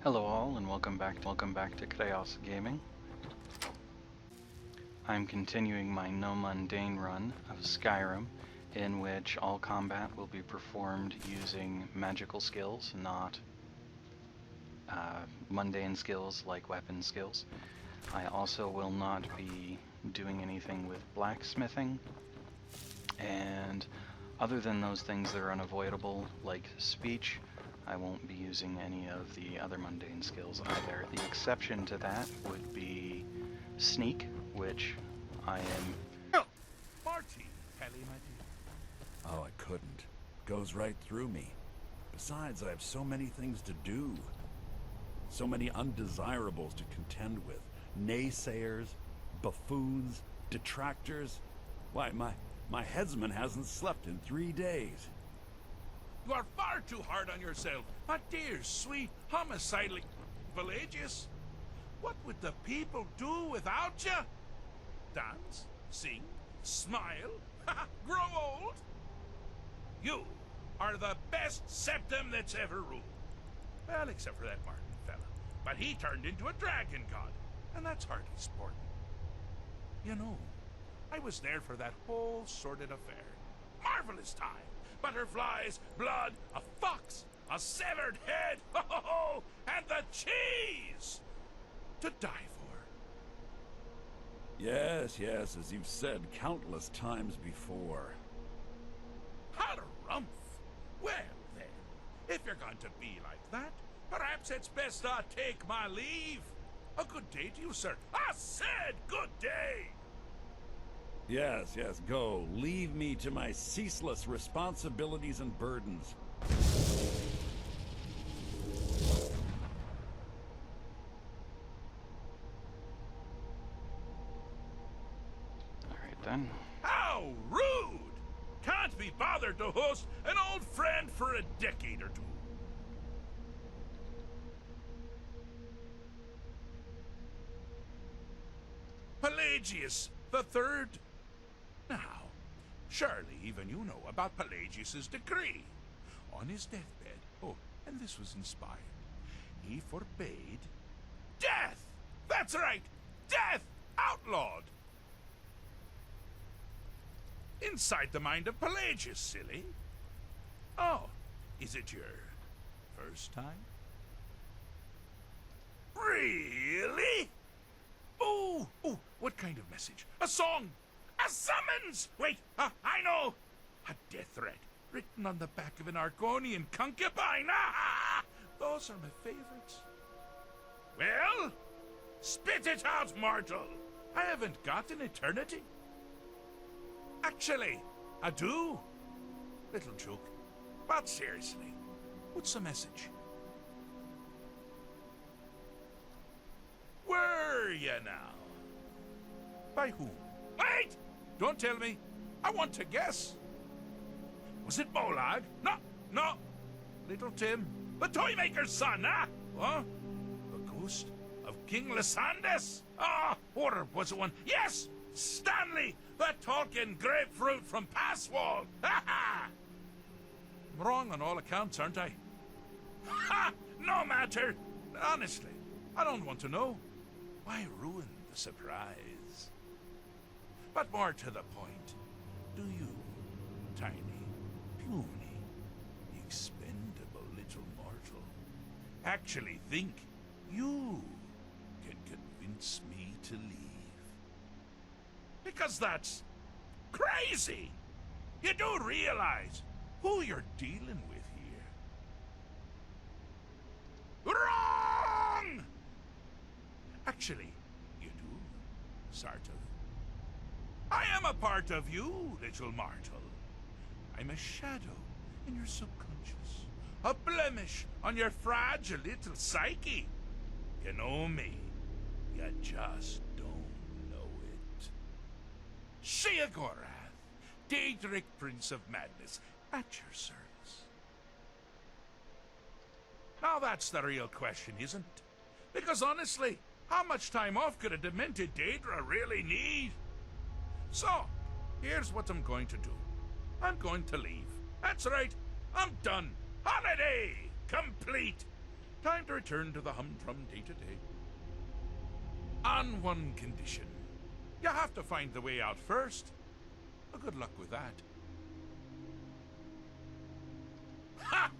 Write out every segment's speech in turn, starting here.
Hello all and welcome back to Chaos Gaming. I'm continuing my No-Mundane Run of Skyrim, in which all combat will be performed using magical skills, not mundane skills like weapon skills. I also will not be doing anything with blacksmithing, and other than those things that are unavoidable, like speech, I won't be using any of the other mundane skills either. The exception to that would be sneak, which I am... Oh, Marty, Kelly, my dear. Oh, I couldn't. Goes right through me. Besides, I have so many things to do. So many undesirables to contend with. Naysayers, buffoons, detractors. Why, my headsman hasn't slept in 3 days. You are far too hard on yourself, my dear, sweet, homicidally villagious. What would the people do without you? Dance, sing, smile, grow old? You are the best septum that's ever ruled. Well, except for that Martin fella. But he turned into a dragon god, and that's hardly sporting. You know, I was there for that whole sordid affair. Marvelous time. Butterflies, blood, a fox, a severed head, oh, and the cheese to die for. Yes, as you've said countless times before. Harumph! Well, then, if you're going to be like that, perhaps it's best I take my leave. A good day to you, sir. I said good day! Yes, go. Leave me to my ceaseless responsibilities and burdens. Alright then. How rude! Can't be bothered to host an old friend for a decade or two. Pelagius the Third. Now, surely even you know about Pelagius's decree. On his deathbed, oh, and this was inspired, he forbade death! That's right! Death! Outlawed! Inside the mind of Pelagius, silly. Oh, is it your first time? Really? Oh, what kind of message? A song? A summons! Wait, I know! A death threat written on the back of an Argonian concubine. Ah, those are my favorites. Well, spit it out, mortal. I haven't got an eternity. Actually, I do. Little joke. But seriously, what's the message? Were you now? By whom? Wait! Don't tell me. I want to guess. Was it Molag? No. Little Tim. The Toymaker's son, huh? What? The ghost of King Lysandas? Or was it one? Yes! Stanley, the talking grapefruit from Passwall. Ha! I'm wrong on all accounts, aren't I? Ha! No matter. Honestly, I don't want to know. Why ruin the surprise? But more to the point, do you, tiny, puny, expendable little mortal, actually think you can convince me to leave? Because that's crazy! You do realize who you're dealing with here. Wrong! Actually, you do, sort of. I am a part of you, little mortal. I'm a shadow in your subconscious, a blemish on your fragile little psyche. You know me, you just don't know it. Sheogorath, Daedric Prince of Madness, at your service. Now that's the real question, isn't it? Because honestly, how much time off could a demented Daedra really need? So, here's what I'm going to do. I'm going to leave. That's right, I'm done. Holiday complete. Time to return to the humdrum day-to-day. On one condition. You have to find the way out first. Well, good luck with that. Ha!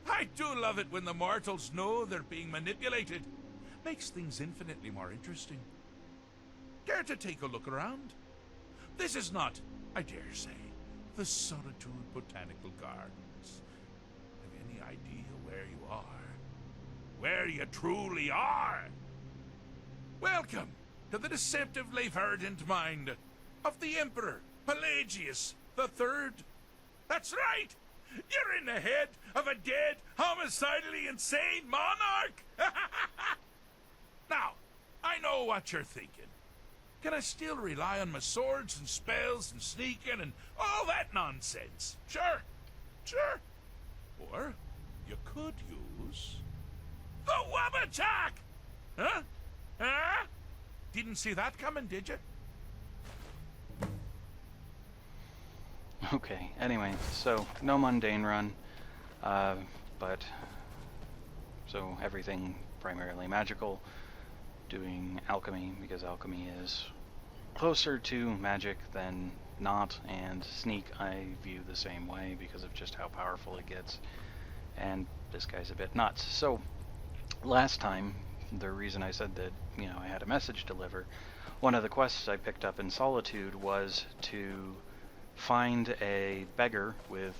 I do love it when the mortals know they're being manipulated. Makes things infinitely more interesting. Care to take a look around? This is not, I dare say, the Solitude Botanical Gardens. Have you any idea where you are? Where you truly are? Welcome to the deceptively verdant mind of the Emperor Pelagius III. That's right! You're in the head of a dead, homicidally insane monarch! Now, I know what you're thinking. Can I still rely on my swords and spells and sneaking and all that nonsense? Sure, sure. Or you could use the WABBAJACK! Huh? Huh? Didn't see that coming, did you? Okay, anyway, so no mundane run, but so everything primarily magical, doing alchemy because alchemy is closer to magic than not, and sneak I view the same way because of just how powerful it gets, and this guy's a bit nuts. So last time, the reason I said that, you know, I had a message to deliver, one of the quests I picked up in Solitude was to find a beggar with,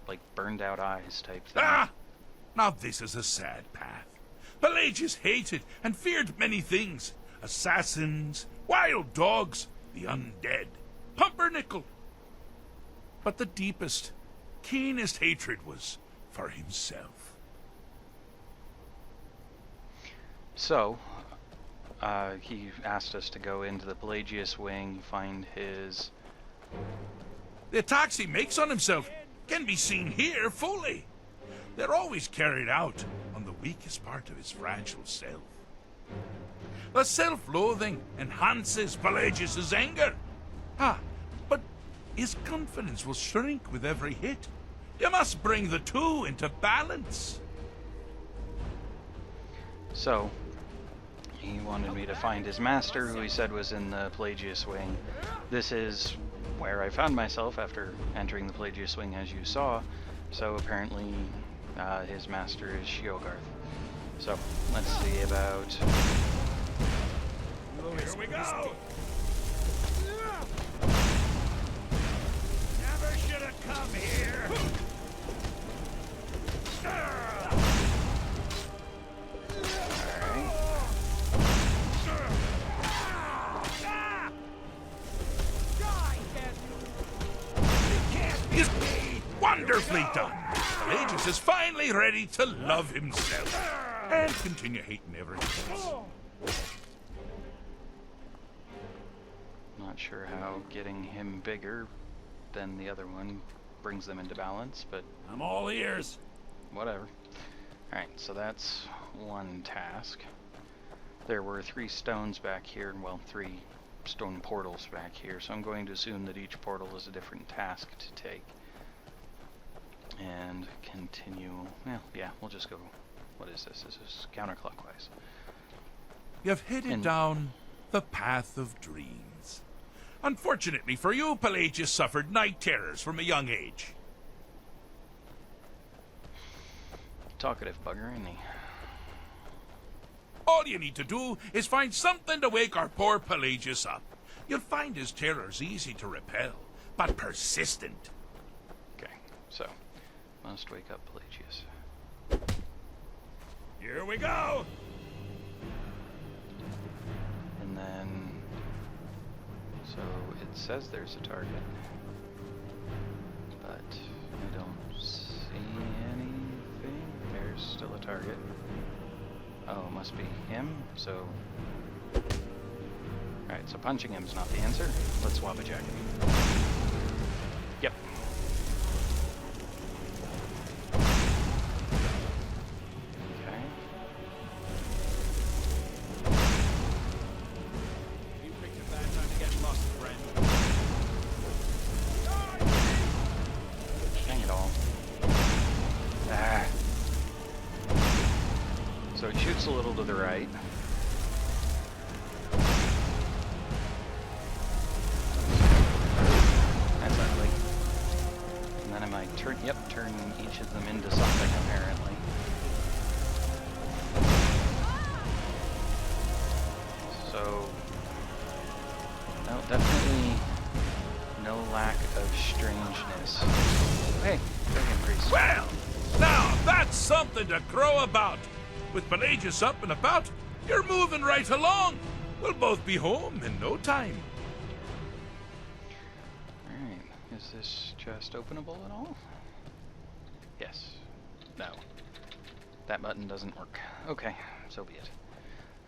like, burned out eyes type thing. Ah! Now this is a sad path. Pelagius hated and feared many things. Assassins, wild dogs, the undead, pumpernickel. But the deepest, keenest hatred was for himself. So, he asked us to go into the Pelagius wing, find his... The attacks he makes on himself can be seen here fully. They're always carried out on the weakest part of his fragile self. The self-loathing enhances Pelagius's anger. But his confidence will shrink with every hit. You must bring the two into balance. So, he wanted me to find his master, who he said was in the Pelagius wing. This is where I found myself after entering the Pelagius wing, as you saw. So apparently, his master is Shiogarth. So, let's see about... Here we go! Never should have come here. Wonderfully done! Pelagius is finally ready to love himself and continue hating everything else. Not sure how getting him bigger than the other one brings them into balance, but I'm all ears. whatever. Alright, so that's one task. There were 3 stones back here, well, 3 stone portals back here, so I'm going to assume that each portal is a different task to take. And continue, well, yeah, we'll just go, what is this? This is counterclockwise. You've headed down the path of dreams. Unfortunately for you, Pelagius suffered night terrors from a young age. Talkative bugger, isn't he? All you need to do is find something to wake our poor Pelagius up. You'll find his terrors easy to repel, but persistent. Okay, so, must wake up Pelagius. Here we go. And then, so it says there's a target, but I don't see anything. There's still a target. Oh, it must be him, so... Alright, so punching him's not the answer. Let's WABBAJACK him. Yep. Okay. You picked a bad time to get lost, friend. Dang it all. Ah. So it shoots a little to the right. That's ugly. And then I might turn each of them into something, apparently. So, no, definitely no lack of strangeness. Hey, dragon priest. Well, now that's something to crow about. With Pelagius up and about, you're moving right along. We'll both be home in no time. Alright, is this chest openable at all? Yes. No. That button doesn't work. Okay, so be it.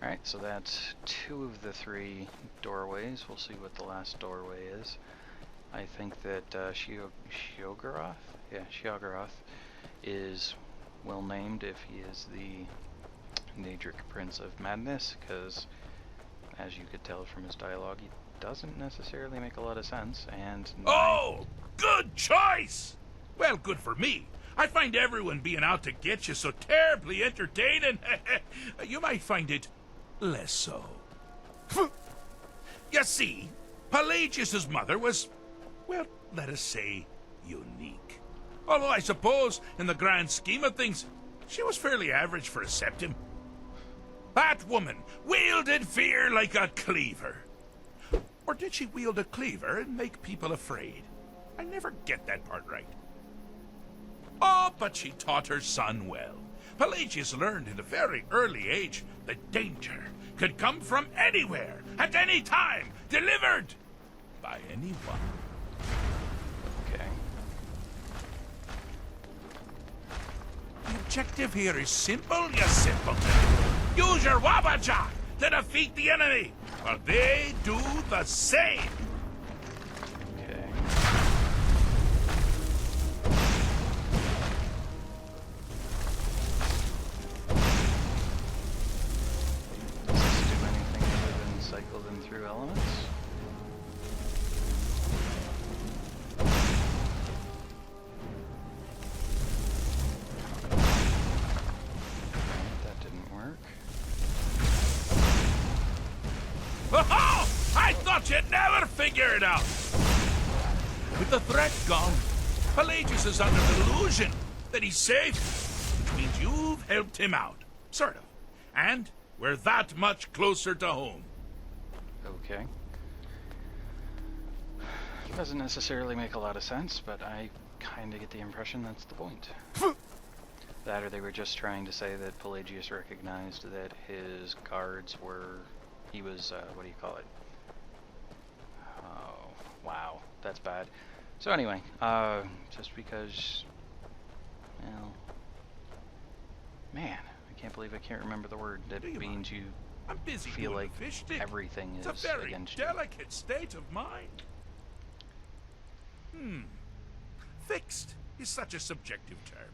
Alright, so that's 2 of the 3 doorways. We'll see what the last doorway is. I think that Sheogorath? Yeah, Sheogorath is well named if he is the Nadric Prince of Madness, because as you could tell from his dialogue, he doesn't necessarily make a lot of sense, and... Oh, good choice! Well, good for me. I find everyone being out to get you so terribly entertaining. You might find it less so. You see, Pelagius's mother was, well, let us say, unique. Although I suppose, in the grand scheme of things, she was fairly average for a septim. That woman wielded fear like a cleaver. Or did she wield a cleaver and make people afraid? I never get that part right. Oh, but she taught her son well. Pelagius learned at a very early age that danger could come from anywhere, at any time, delivered by anyone. Okay. The objective here is simple, you simpleton. Use your WABBAJACK to defeat the enemy, while they do the same. Okay. Does this do anything other than cycle them through elements? That didn't work. Oh, I thought you'd never figure it out. With the threat gone, Pelagius is under the illusion that he's safe, which means you've helped him out. Sort of. And we're that much closer to home. Okay. Doesn't necessarily make a lot of sense, but I kind of get the impression that's the point. That or they were just trying to say that Pelagius recognized that his guards were... He was, what do you call it? Oh, wow, that's bad. So anyway, just because... Well... Man, I can't believe I can't remember the word that means you I'm busy feel doing like the fish stick. everything is It's a very against you. delicate state of mind. Fixed is such a subjective term.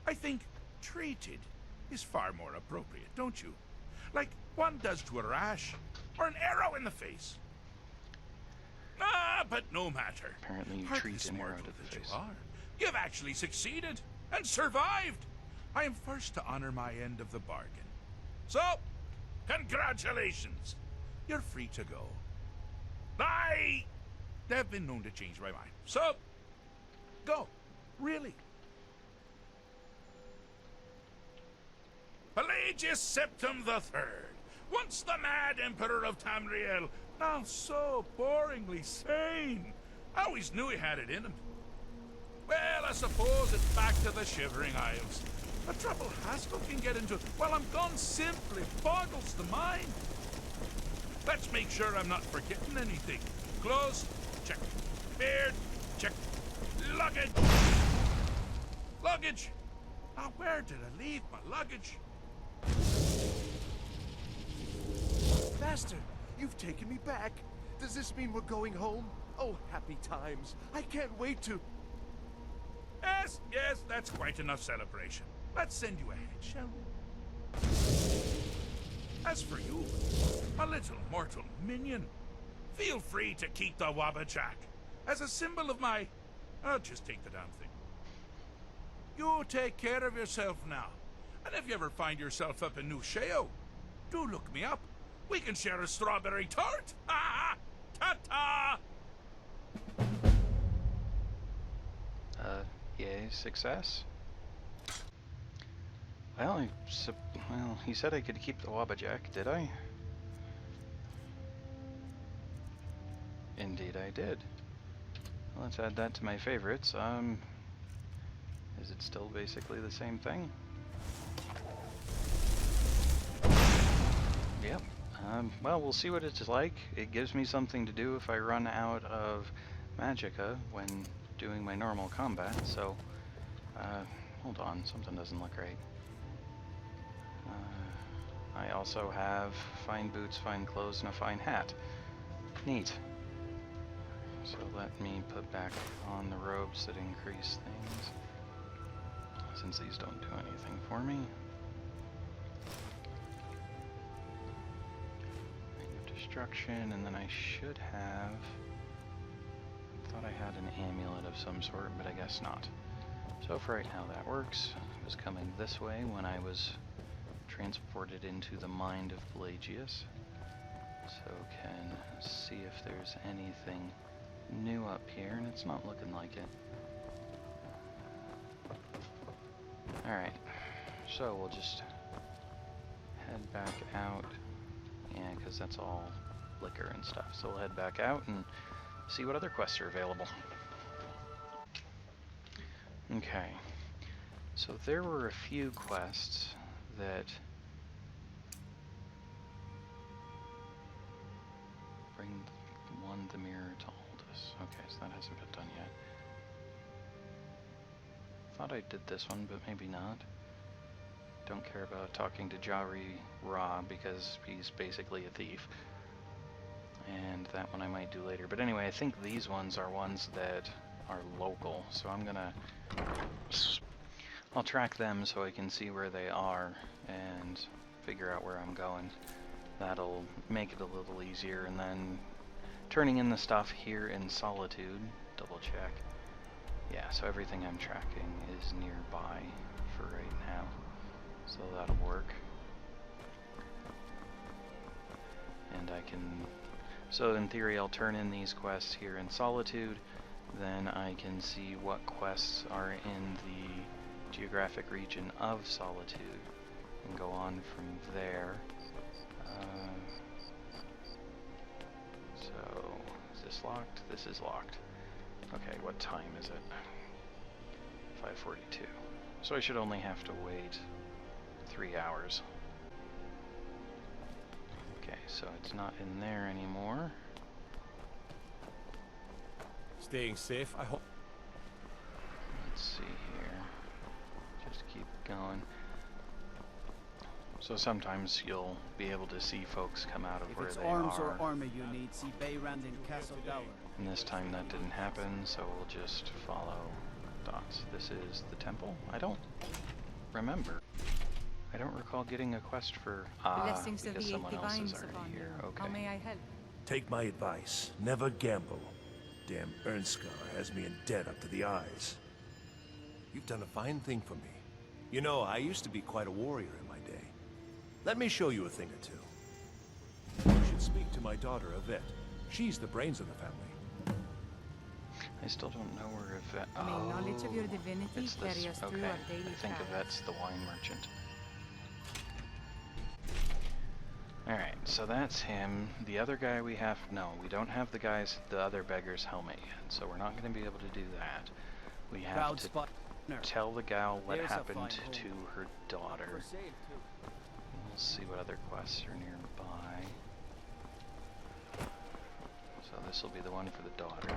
I think treated is far more appropriate, don't you? Like one does to a rash or an arrow in the face. Ah, but no matter. Apparently you Hardly treat an arrow mortal to the that face. you are. You've actually succeeded and survived. I am first to honor my end of the bargain. So, congratulations. You're free to go. I've been known to change my mind. So, go. Really. Pelagius Septim III, once the mad Emperor of Tamriel, now so boringly sane. I always knew he had it in him. Well, I suppose it's back to the Shivering Isles. The trouble Haskell can get into while I'm gone simply boggles the mind. Let's make sure I'm not forgetting anything. Clothes, check. Beard, check. Luggage. Luggage. Now, where did I leave my luggage? Master, you've taken me back. Does this mean we're going home? Oh, happy times. I can't wait to... Yes, that's quite enough celebration. Let's send you ahead, shall we? As for you, a little mortal minion, feel free to keep the WABBAJACK as a symbol of my... I'll just take the damn thing. You take care of yourself now. And if you ever find yourself up in New Sheo, do look me up. We can share a strawberry tart. Ha! Ta-ta! Yay, success. Well, well, he said I could keep the WABBAJACK, did I? Indeed I did. Well, let's add that to my favorites. Is it still basically the same thing? Yep. Well, we'll see what it's like. It gives me something to do if I run out of magicka when doing my normal combat, so hold on, something doesn't look right. I also have fine boots, fine clothes, and a fine hat. Neat. So let me put back on the robes that increase things, since these don't do anything for me. Destruction, and then I should have... thought I had an amulet of some sort, but I guess not. So for right now that works. I was coming this way when I was transported into the mind of Pelagius. So can see if there's anything new up here, and it's not looking like it. Alright, so we'll just head back out. Yeah, because that's all liquor and stuff. So we'll head back out and see what other quests are available. Okay, so there were a few quests that bring the mirror to Aldous. Okay, so that hasn't been done yet. Thought I did this one, but maybe not. Don't care about talking to Jari Ra because he's basically a thief. And that one I might do later. But anyway, I think these ones are ones that are local, so I'm gonna... I'll track them so I can see where they are and figure out where I'm going. That'll make it a little easier, and then turning in the stuff here in Solitude, double check. Yeah, so everything I'm tracking is nearby for right now, so that'll work. And I can... So in theory I'll turn in these quests here in Solitude, then I can see what quests are in the geographic region of Solitude and go on from there. So, is this locked? This is locked. Okay, what time is it? 5:42. So I should only have to wait 3 hours. Okay, so it's not in there anymore. Staying safe, I hope. Let's see here. Just keep going. So sometimes you'll be able to see folks come out of If where it's they arms are. or armor you need, see Bayrand in Castle Dower. And this time that didn't happen, so we'll just follow dots. This is the temple? I don't remember. I don't recall getting a quest for... Blessings of because the someone else divines is upon already you. here. How Okay. may I help? Take my advice. Never gamble. Damn Ernskar has me in debt up to the eyes. You've done a fine thing for me. You know, I used to be quite a warrior in my day. Let me show you a thing or two. You should speak to my daughter, Yvette. She's the brains of the family. I still don't know where Yvette... May knowledge of your divinity it's this. carry us through Okay, our daily I think tasks. Yvette's the wine merchant. Alright, so that's him. The other guy we have... No, we don't have the other beggar's helmet yet, so we're not going to be able to do that. We have Proud to spot. tell the gal what There's a happened fine to home. her daughter. For sale, too. We'll see what other quests are nearby. So this will be the one for the daughter.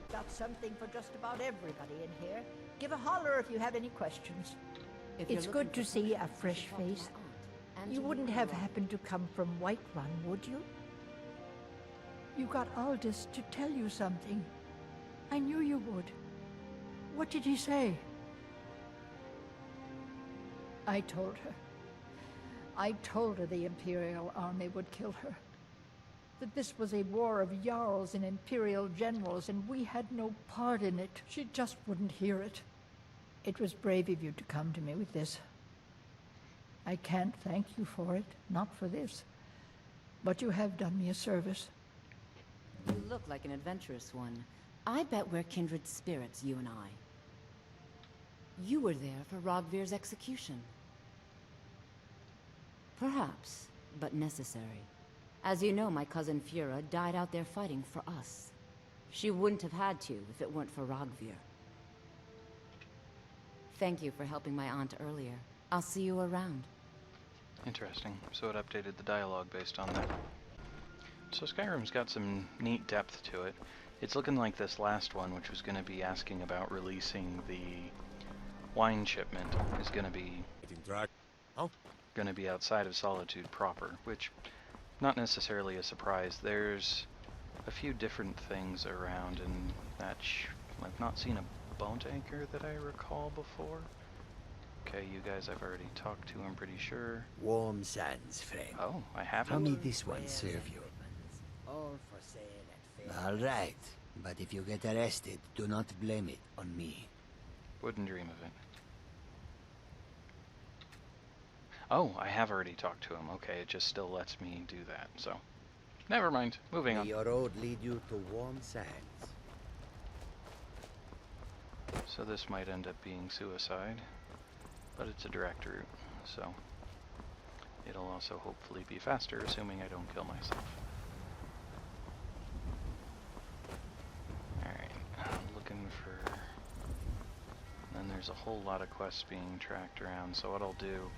Got something for just about everybody in here. Give a holler if you have any questions. It's good to see a fresh face. You wouldn't have happened to come from Whiterun, would you? You got Aldous to tell you something. I knew you would. What did he say? I told her. I told her the Imperial army would kill her. That this was a war of Jarls and Imperial generals, and we had no part in it. She just wouldn't hear it. It was brave of you to come to me with this. I can't thank you for it, not for this. But you have done me a service. You look like an adventurous one. I bet we're kindred spirits, you and I. You were there for Rogvir's execution. Perhaps, but necessary. As you know, my cousin Fura died out there fighting for us. She wouldn't have had to if it weren't for Rogvir. Thank you for helping my aunt earlier. I'll see you around. Interesting. So it updated the dialogue based on that. So Skyrim's got some neat depth to it. It's looking like this last one, which was going to be asking about releasing the wine shipment, is going to be outside of Solitude proper, which not necessarily a surprise. There's a few different things around, and that I've not seen a boat anchor that I recall before. Okay, you guys I've already talked to, I'm pretty sure. Warm sands, friend. Oh, I haven't. How may this one serve you? All for sale at All right, but if you get arrested, do not blame it on me. Wouldn't dream of it. Oh, I have already talked to him. Okay, it just still lets me do that, so... Never mind. Moving May on. your road lead you to warm sands. So this might end up being suicide, but it's a direct route, so... It'll also hopefully be faster, assuming I don't kill myself. Alright, I'm looking for... And there's a whole lot of quests being tracked around, so what I'll do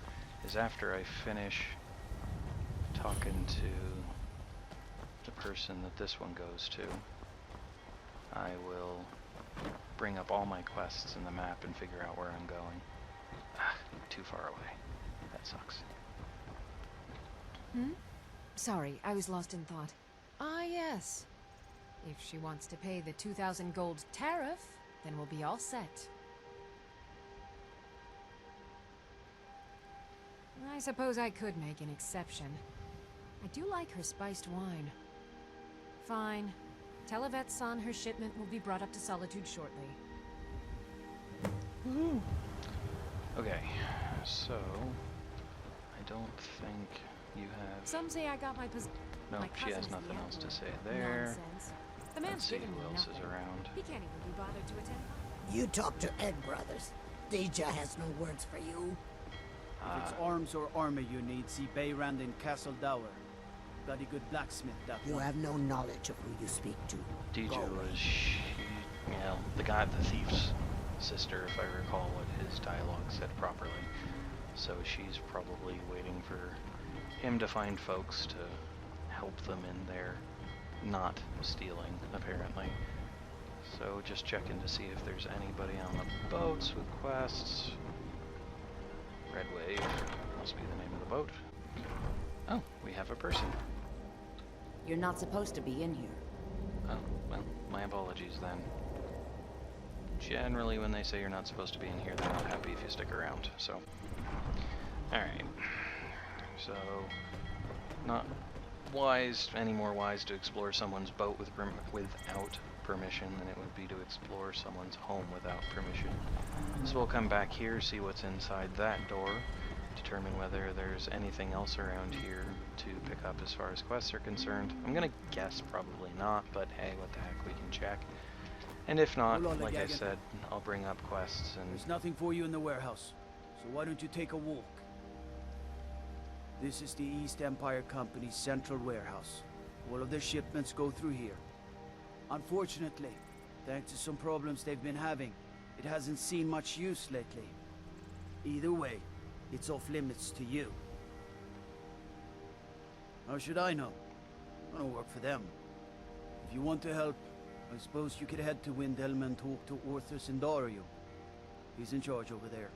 is after I finish talking to the person that this one goes to, I will bring up all my quests in the map and figure out where I'm going. Ah, too far away. That sucks. Sorry, I was lost in thought. Ah, yes. If she wants to pay the 2,000 gold tariff, then we'll be all set. I suppose I could make an exception. I do like her spiced wine. Fine. Tell Yvette's-san her shipment will be brought up to Solitude shortly. Okay, so... I don't think you have... Some say I got my No, my she has cousin's nothing the else to emperor. say there. Nonsense. The man's Let's see given who me else is nothing. around. He can't even be bothered to attend. You talk to Ed Brothers. Deja has no words for you. If it's arms or armor you need, see Bayrand in Castle Dower. Bloody good blacksmith, that You one. have no knowledge of who you speak to. DJ Go away. was, the guy, the thief's sister, if I recall what his dialogue said properly. So she's probably waiting for him to find folks to help them in their not stealing, apparently. So just checking to see if there's anybody on the boats with quests. Red Wave must be the name of the boat. Oh, we have a person. You're not supposed to be in here. Oh, well, my apologies then. Generally, when they say you're not supposed to be in here, they're not happy if you stick around, so... Alright. So... Not any more wise to explore someone's boat without permission than it would be to explore someone's home without permission. So we'll come back here, see what's inside that door, determine whether there's anything else around here to pick up as far as quests are concerned. I'm gonna guess probably not, but hey, what the heck, we can check. And if not, Hold on, like I Gagan. said, I'll bring up quests and... There's nothing for you in the warehouse, so why don't you take a walk? This is the East Empire Company's central warehouse. All of their shipments go through here. Unfortunately, thanks to some problems they've been having, it hasn't seen much use lately. Either way, it's off limits to you. How should I know? I don't work for them. If you want to help, I suppose you could head to Windhelm and talk to Orthus and Dario. He's in charge over there.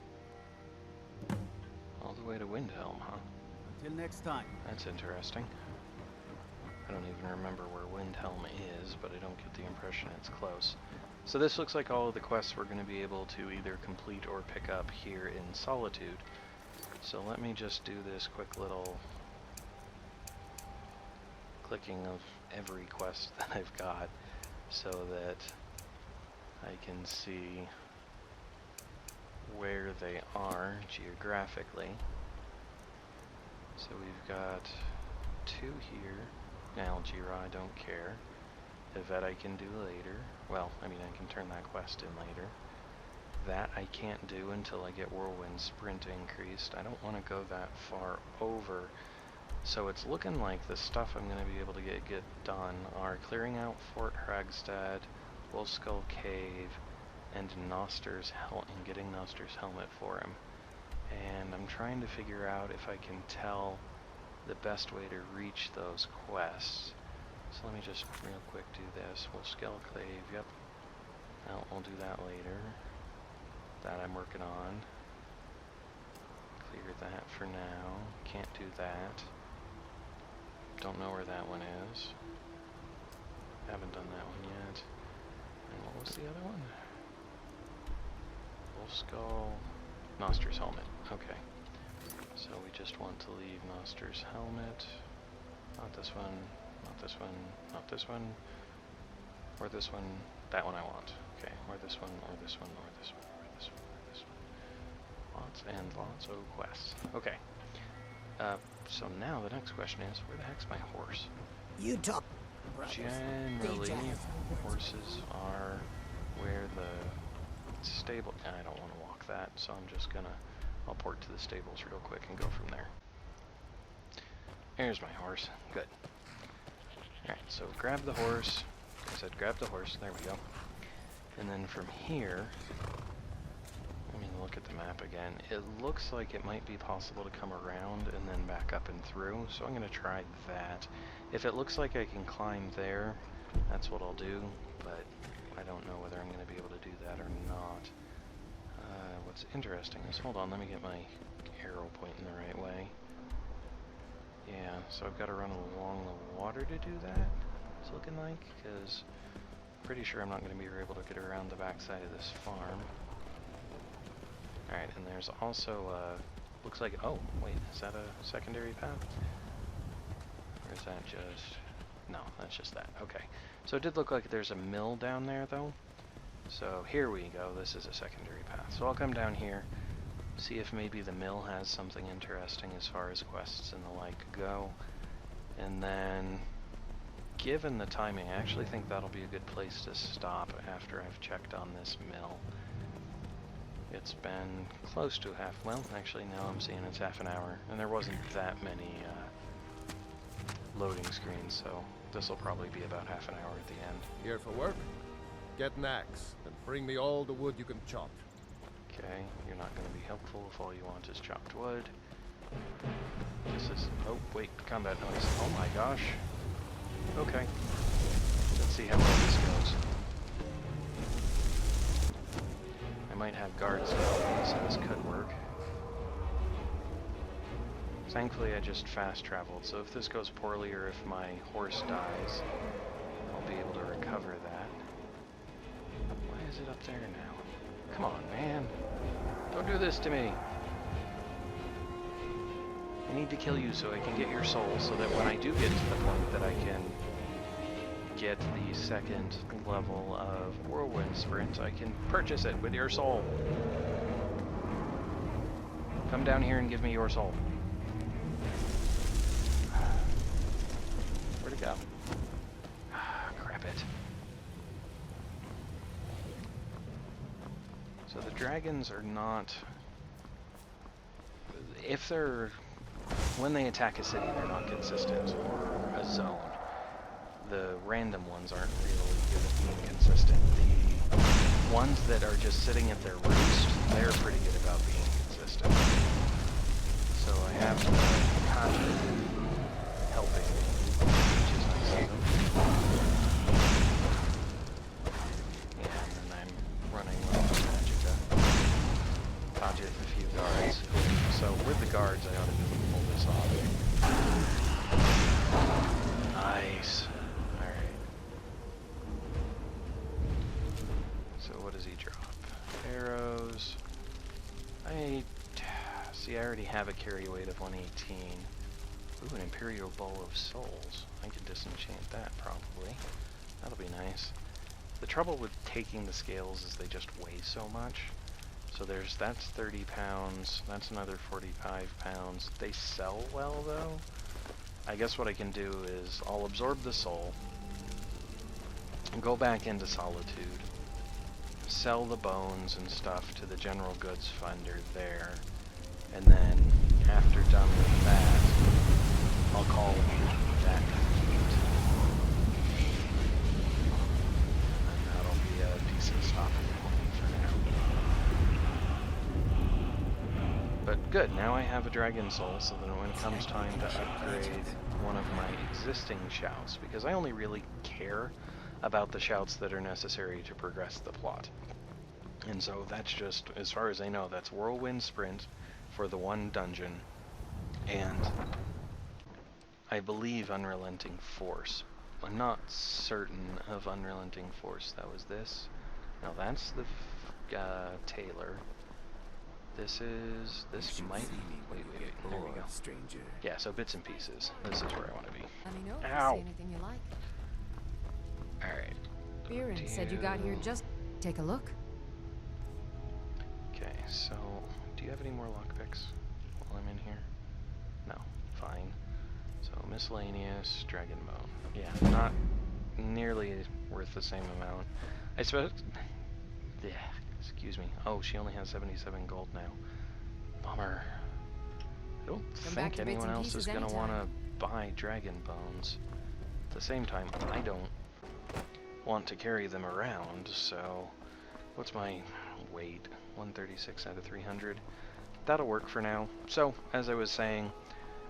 All the way to Windhelm, huh? Till next time. That's interesting. I don't even remember where Windhelm is, but I don't get the impression it's close. So this looks like all of the quests we're going to be able to either complete or pick up here in Solitude. So let me just do this quick little clicking of every quest that I've got so that I can see where they are geographically. So we've got 2 here. Algae Raw, I don't care. Yvette I can do later. Well, I mean, I can turn that quest in later. That I can't do until I get Whirlwind Sprint increased. I don't want to go that far over. So it's looking like the stuff I'm going to be able to get done are clearing out Fort Hragstad, Wolfskull Cave, and getting Noster's helmet for him. And I'm trying to figure out if I can tell the best way to reach those quests. So let me just real quick do this. Wolfskull Cave, yep. I'll do that later. That I'm working on. Clear that for now. Can't do that. Don't know where that one is. Haven't done that one yet. And what was the other one? Wolfskull. Noster's helmet. Okay. So we just want to leave Noster's helmet. Not this one. Not this one. Not this one. Or this one. That one I want. Okay. Or this one. Or this one. Or this one. Or this one. Or this one. Lots and lots of quests. Okay. So now the next question is, where the heck's my horse? You talk, brothers. Generally, horses are where the stable... I don't want to walk that, so I'm just gonna... I'll port to the stables real quick and go from there. There's my horse. Good. Alright, so grab the horse. I said grab the horse. There we go. And then from here... Let me look at the map again. It looks like it might be possible to come around and then back up and through, so I'm going to try that. If it looks like I can climb there, that's what I'll do, but I don't know whether I'm going to be able to do that or not. What's interesting is, hold on, let me get my arrow pointing the right way. Yeah, so I've got to run along the water to do that, it's looking like, because I'm pretty sure I'm not going to be able to get around the backside of this farm. Alright, and there's also, looks like, oh, wait, is that a secondary path? Or is that just, no, that's just that, okay. So it did look like there's a mill down there, though. So here we go, this is a secondary path. So I'll come down here, see if maybe the mill has something interesting as far as quests and the like go. And then, given the timing, I actually think that'll be a good place to stop after I've checked on this mill. It's been close to half, well, actually now I'm seeing it's half an hour, and there wasn't that many loading screens, so this will probably be about half an hour at the end. Here for work? Get an axe, and bring me all the wood you can chop. Okay, you're not going to be helpful if all you want is chopped wood. This is, oh wait, combat noise, oh my gosh. Okay, let's see how well this goes. I might have guards now, so this could work. Thankfully I just fast traveled, so if this goes poorly or if my horse dies, I'll be able to recover that. Why is it up there now? Come on, man. Don't do this to me. I need to kill you so I can get your soul, so that when I do get to the point that I can get the second level of Whirlwind Sprint, I can purchase it with your soul. Come down here and give me your soul. Where'd it go? Crap it. So the dragons are not... If they're... When they attack a city, they're not consistent, or a zone. The random ones aren't really good at being consistent. The ones that are just sitting at their roost, they're pretty good about being consistent. So I have Kaji helping me, which is nice of them. Yeah, and then I'm running with Magica. Kaji with a few guards. So with the guards, I ought to be able to pull this off. Nice. Arrows. See, I already have a carry weight of 118. Ooh, an Imperial Bowl of Souls. I could disenchant that, probably. That'll be nice. The trouble with taking the scales is they just weigh so much. So that's 30 pounds, that's another 45 pounds. They sell well though. I guess what I can do is I'll absorb the soul, go back into Solitude, sell the bones and stuff to the general goods finder there, and then after done with that, I'll call that complete. And that'll be a decent stopping point for now. But good, now I have a dragon soul, so that when it comes time to upgrade one of my existing shouts, because I only really care about the shouts that are necessary to progress the plot. And so that's just, as far as I know, that's Whirlwind Sprint for the one dungeon, and I believe Unrelenting Force. I'm not certain of Unrelenting Force. That was this. Now that's the Taylor. This might... Wait. There we go. Stranger. Yeah, so bits and pieces. This is where I want to be. Let me know if Ow! you see anything you like. Alright. Biren said you got here just... Take a look. Okay, so... Do you have any more lockpicks while I'm in here? No. Fine. So, miscellaneous, dragon bone. Yeah, not nearly worth the same amount. I suppose... Yeah, excuse me. Oh, she only has 77 gold now. Bummer. I don't think anyone else is going to want to buy dragon bones. At the same time, I don't want to carry them around, so... What's my weight? 136 out of 300. That'll work for now. So, as I was saying,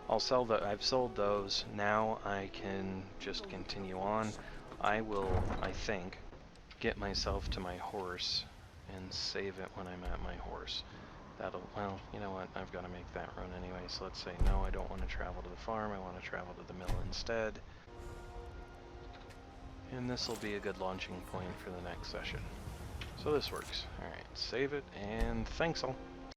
I've sold those. Now I can just continue on. I will, I think, get myself to my horse and save it when I'm at my horse. Well, you know what, I've got to make that run anyway, so let's say no, I don't want to travel to the farm, I want to travel to the mill instead. And this will be a good launching point for the next session. So this works. Alright, save it, and thanks all.